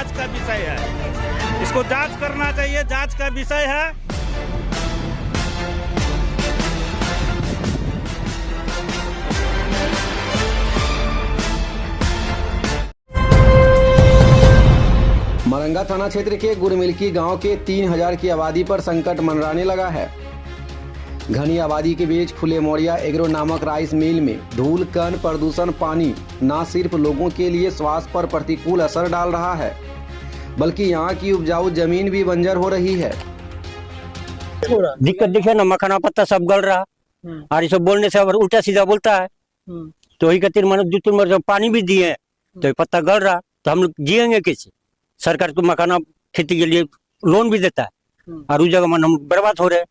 जांच का विषय है, इसको जांच करना चाहिए, जांच का विषय है। मरंगा थाना क्षेत्र के गुरमिल्की गांव के 3000 की आबादी पर संकट मंडराने लगा है। घनी आबादी के बीच खुले मोरिया एग्रो नामक राइस मिल में धूल, कण, प्रदूषण, पानी न सिर्फ लोगों के लिए स्वास्थ्य पर प्रतिकूल असर डाल रहा है, बल्कि यहाँ की उपजाऊ जमीन भी बंजर हो रही है। दिक्कत देखिए ना, मखाना पत्ता सब गल रहा और सब बोलने से उल्टा सीधा बोलता है। तो वही खातिर मैंने 2-3 बार जब पानी भी दिए तो ये पत्ता गल रहा, तो हम लोग जिएंगे कैसे? सरकार तो मखाना खेती के लिए लोन भी देता है और उस जगह मन हम बर्बाद हो रहे।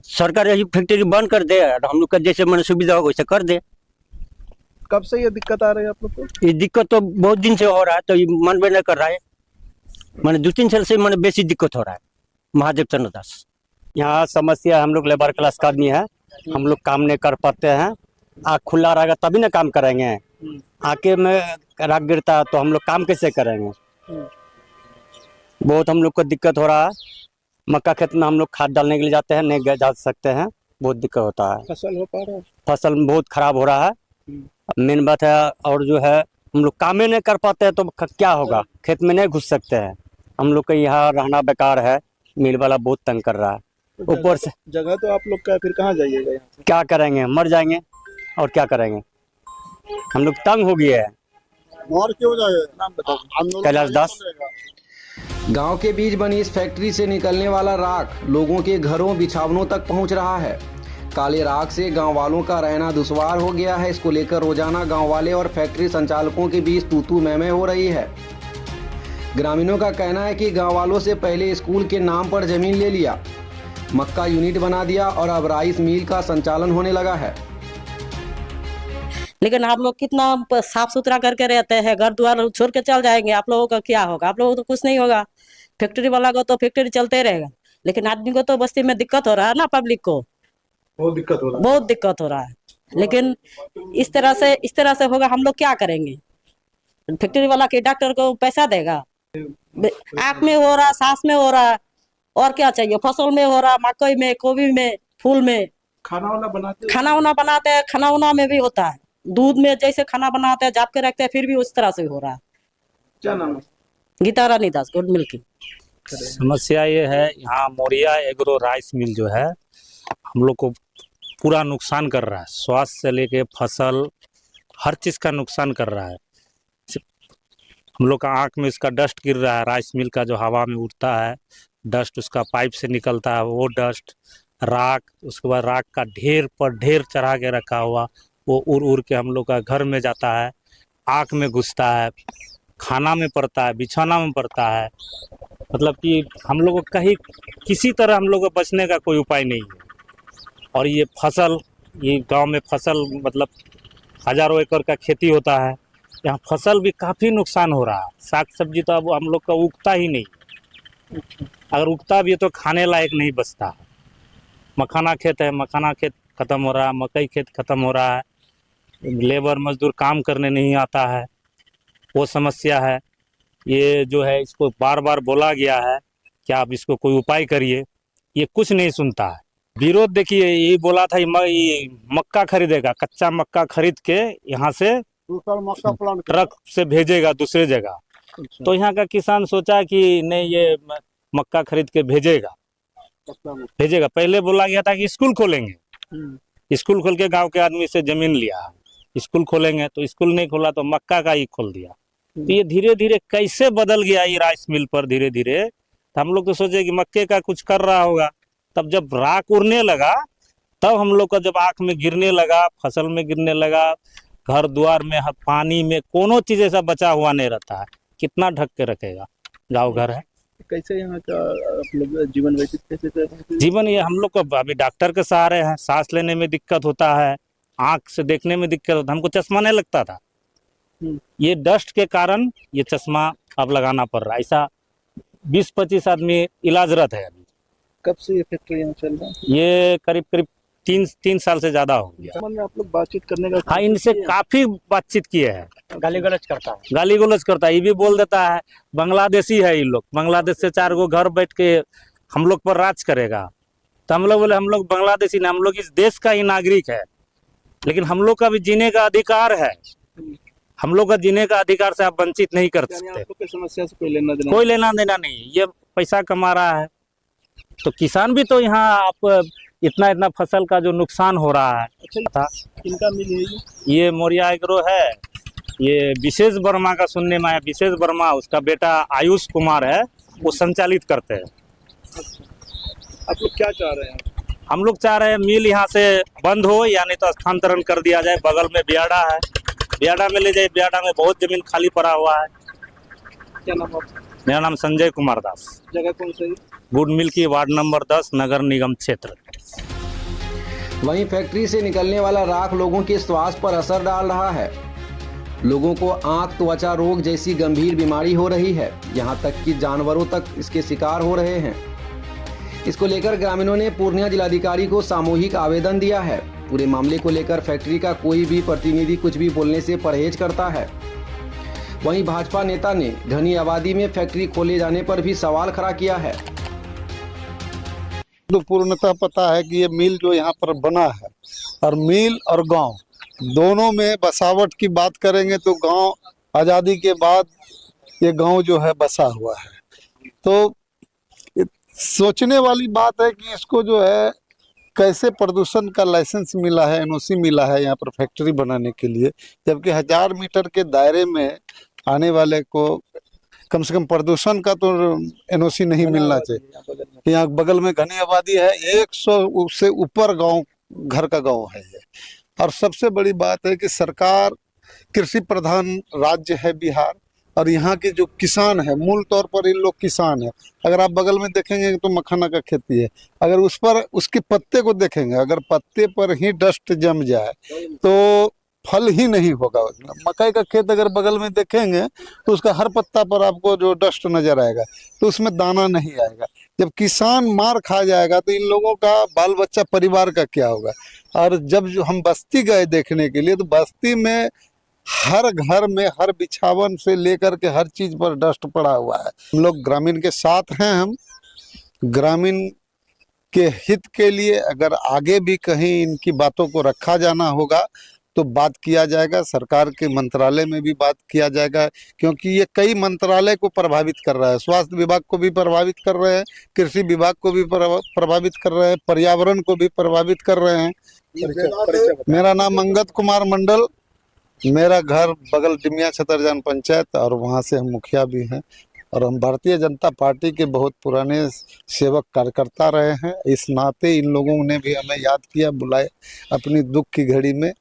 सरकार यही फैक्ट्री बंद कर दे और हम लोग का जैसे मन सुविधा हो वैसे कर दे। कब से ये दिक्कत आ रही है आप लोग को? ये दिक्कत तो बहुत दिन से हो रहा है, तो ये मन भी नहीं कर रहा है। मैंने 2-3 साल से मैंने बेसी दिक्कत हो रहा है। महादेव चंद्रदास, यहाँ समस्या हम लोग लेबर क्लास का आदमी है, हम लोग काम नहीं कर पाते हैं। आँख खुला रहेगा तभी ना काम करेंगे। आँखें में राख गिरता है तो हम लोग काम कैसे करेंगे? बहुत हम लोग को दिक्कत हो रहा है। मक्का खेत में हम लोग खाद डालने के लिए जाते हैं, नहीं जा सकते हैं, बहुत दिक्कत होता है। फसल हो पा रहा है? फसल बहुत खराब हो रहा है, मेन बात है। और जो है हम लोग काम ही नहीं कर पाते हैं तो क्या होगा? खेत में नहीं घुस सकते हैं। हम लोग का यहाँ रहना बेकार है, मिल वाला बहुत तंग कर रहा है। ऊपर से जगह तो आप लोग का, फिर कहाँ जाइएगा? यहाँ से क्या करेंगे? मर जाएंगे और क्या करेंगे? हम लोग तंग हो गए हैं। और क्यों जाए? नाम बताओ। कैलाश दास। गांव के बीच बनी इस फैक्ट्री से निकलने वाला राख लोगों के घरों, बिछावनों तक पहुंच रहा है। काले राख से गांव वालों का रहना दुश्वार हो गया है। इसको लेकर रोजाना गांव वाले और फैक्ट्री संचालकों के बीच तू-तू मैं-मैं हो रही है। ग्रामीणों का कहना है कि गांव वालों से पहले स्कूल के नाम पर जमीन ले लिया, मक्का यूनिट बना दिया और अब राइस मिल का संचालन होने लगा है। लेकिन आप लोग कितना साफ सुथरा करके रहते हैं, घर द्वार छोड़ के चल जाएंगे, आप लोगों का क्या होगा? आप लोगों को तो कुछ नहीं होगा। फैक्ट्री वाला को तो फैक्ट्री चलते रहेगा, लेकिन आदमी को तो बस्ती में दिक्कत हो रहा है ना, पब्लिक को बहुत दिक्कत हो रहा है। बहुत दिक्कत हो रहा है। लेकिन इस तरह से होगा, हम लोग क्या करेंगे? फैक्ट्री वाला के डॉक्टर को पैसा देगा? आँख में हो रहा, सांस में हो रहा, और क्या चाहिए? फसल में हो रहा, मकई में, गोभी में, फूल में। खाना वाना बनाते हैं, खाना वाना में भी होता है। दूध में जैसे खाना बनाते हैं, जाप के रखते हैं, फिर भी उस तरह से हो रहा है। क्या नाम है? गीता रानी दास, गुड मिल्की। समस्या ये है, यहाँ मोरिया एग्रो राइस मिल जो है हम लोग को पूरा नुकसान कर रहा है। स्वास्थ्य से लेके फसल, हर चीज़ का नुकसान कर रहा है। हम लोग का आँख में इसका डस्ट गिर रहा है। राइस मिल का जो हवा में उड़ता है डस्ट, उसका पाइप से निकलता है वो डस्ट, राख, उसके बाद राख का ढेर पर ढेर चढ़ा के रखा हुआ, वो उड़ उड़ के हम लोग का घर में जाता है, आँख में घुसता है, खाना में पड़ता है, बिछौना में पड़ता है। मतलब कि हम लोग को कहीं किसी तरह हम लोग को बचने का कोई उपाय नहीं है। और ये फसल, ये गांव में फसल मतलब हजारों एकड़ का खेती होता है, यहाँ फसल भी काफ़ी नुकसान हो रहा है। साग सब्जी तो अब हम लोग का उगता ही नहीं, अगर उगता भी है तो खाने लायक नहीं बचता है। मखाना खेत है, मखाना खेत ख़त्म हो रहा है, मकई खेत ख़त्म हो रहा है, लेबर मजदूर काम करने नहीं आता है, वो समस्या है। ये जो है इसको बार बार बोला गया है कि आप इसको कोई उपाय करिए, ये कुछ नहीं सुनता है। विरोध देखिए, यही बोला था ये मक्का खरीदेगा, कच्चा मक्का खरीद के यहाँ से ट्रक से भेजेगा दूसरे जगह। तो यहाँ का किसान सोचा कि नहीं, ये मक्का खरीद के भेजेगा। पहले बोला गया था कि स्कूल खोलेंगे, स्कूल खोल के गांव के आदमी से जमीन लिया, स्कूल खोलेंगे, तो स्कूल नहीं खोला तो मक्का का ही खोल दिया। तो ये धीरे धीरे कैसे बदल गया ये राइस मिल पर धीरे धीरे। तो हम लोग तो सोचे कि मक्के का कुछ कर रहा होगा, तब जब राख उड़ने लगा तब हम लोग का जब आँख में गिरने लगा, फसल में गिरने लगा, घर द्वार में, पानी में, कोनो चीज ऐसा बचा हुआ नहीं रहता है। कितना ढक के रखेगा? गाँव घर है। कैसे यहाँ का आप लोग जीवन व्यतीत कैसे कर रहे हैं? जीवन ये हम लोग को अभी डॉक्टर के सहारे हैं, सांस लेने में दिक्कत होता है, आँख से देखने में दिक्कत होता है। हमको चश्मा नहीं लगता था, ये डस्ट के कारण ये चश्मा अब लगाना पड़ रहा है। ऐसा 20-25 आदमी इलाजरत है अभी। कब से ये फैक्ट्री यहाँ चल रहा है? ये करीब तीन साल से ज्यादा हो गया। मन में आप लोग बातचीत करने का हाँ, इनसे काफी बातचीत किए हैं। गाली गलौज करता है। गाली गलौज करता है, ये भी बोल देता है बांग्लादेशी है ये लोग, बांग्लादेश से 4 गो घर बैठ के हम लोग पर राज करेगा। तो हम लोग बोले हम लोग बांग्लादेशी नहीं, हम लोग इस देश का ही नागरिक है, लेकिन हम लोग का भी जीने का अधिकार है। हम लोग का जीने का अधिकार से आप वंचित नहीं कर यानी आप सकते। लोग की समस्या से कोई लेना देना कोई लेना देना नहीं, ये पैसा कमा रहा है। तो किसान भी तो यहाँ आप इतना फसल का जो नुकसान हो रहा है। अच्छा, किनका मिल है ये मोरिया एग्रो है, ये विशेष वर्मा का सुनने में आया। विशेष वर्मा, उसका बेटा आयुष कुमार है, वो संचालित करते हैं। आप लोग क्या चाह रहे हैं? हम लोग चाह रहे हैं मिल यहाँ से बंद हो, यानी तो स्थानांतरण कर दिया जाए। बगल में बियाडा है, बियाडा में ले जाए। बियाडा में बहुत जमीन खाली पड़ा हुआ है। क्या नाम आपका? मेरा नाम संजय कुमार दास, जगह कौन सी है? गुड मिल की वार्ड नंबर 10, नगर निगम क्षेत्र। वहीं फैक्ट्री से निकलने वाला राख लोगों के स्वास्थ्य पर असर डाल रहा है। लोगों को आंख, त्वचा रोग जैसी गंभीर बीमारी हो रही है। यहां तक कि जानवरों तक इसके शिकार हो रहे हैं। इसको लेकर ग्रामीणों ने पूर्णिया जिलाधिकारी को सामूहिक आवेदन दिया है। पूरे मामले को लेकर फैक्ट्री का कोई भी प्रतिनिधि कुछ भी बोलने से परहेज करता है। वहीं भाजपा नेता ने घनी आबादी में फैक्ट्री खोले जाने पर भी सवाल खड़ा किया है। तो पूर्णतः पता है कि ये मिल जो यहाँ पर बना है, और मिल और गांव दोनों में बसावट की बात करेंगे तो गांव आज़ादी के बाद ये गांव जो है बसा हुआ है। तो सोचने वाली बात है कि इसको जो है कैसे प्रदूषण का लाइसेंस मिला है, एनओसी मिला है यहाँ पर फैक्ट्री बनाने के लिए, जबकि 1000 मीटर के दायरे में आने वाले को कम से कम प्रदूषण का तो एनओसी नहीं मिलना चाहिए। यहाँ बगल में घनी आबादी है, 100 से ऊपर गांव घर का गांव है ये। और सबसे बड़ी बात है कि सरकार कृषि प्रधान राज्य है बिहार, और यहाँ के जो किसान है मूल तौर पर इन लोग किसान है। अगर आप बगल में देखेंगे तो मखाना का खेती है, अगर उस पर उसके पत्ते को देखेंगे, अगर पत्ते पर ही डस्ट जम जाए तो फल ही नहीं होगा उसमें। मकई का खेत अगर बगल में देखेंगे तो उसका हर पत्ता पर आपको जो डस्ट नजर आएगा तो उसमें दाना नहीं आएगा। जब किसान मार खा जाएगा तो इन लोगों का बाल बच्चा परिवार का क्या होगा। और जब जो हम बस्ती गए देखने के लिए तो बस्ती में हर घर में हर बिछावन से लेकर के हर चीज पर डस्ट पड़ा हुआ है। हम लोग ग्रामीण के साथ हैं। हम ग्रामीण के हित के लिए अगर आगे भी कहीं इनकी बातों को रखा जाना होगा तो बात किया जाएगा। सरकार के मंत्रालय में भी बात किया जाएगा, क्योंकि ये कई मंत्रालय को प्रभावित कर रहा है। स्वास्थ्य विभाग को भी प्रभावित कर रहे हैं, कृषि विभाग को भी प्रभावित कर रहे हैं, पर्यावरण को भी प्रभावित कर रहे हैं। मेरा नाम अंगद कुमार मंडल, मेरा घर बगल डिमिया छतरजान पंचायत, और वहाँ से हम मुखिया भी हैं। और हम भारतीय जनता पार्टी के बहुत पुराने सेवक कार्यकर्ता रहे हैं। इस नाते इन लोगों ने भी हमें याद किया, बुलाए अपनी दुख की घड़ी में।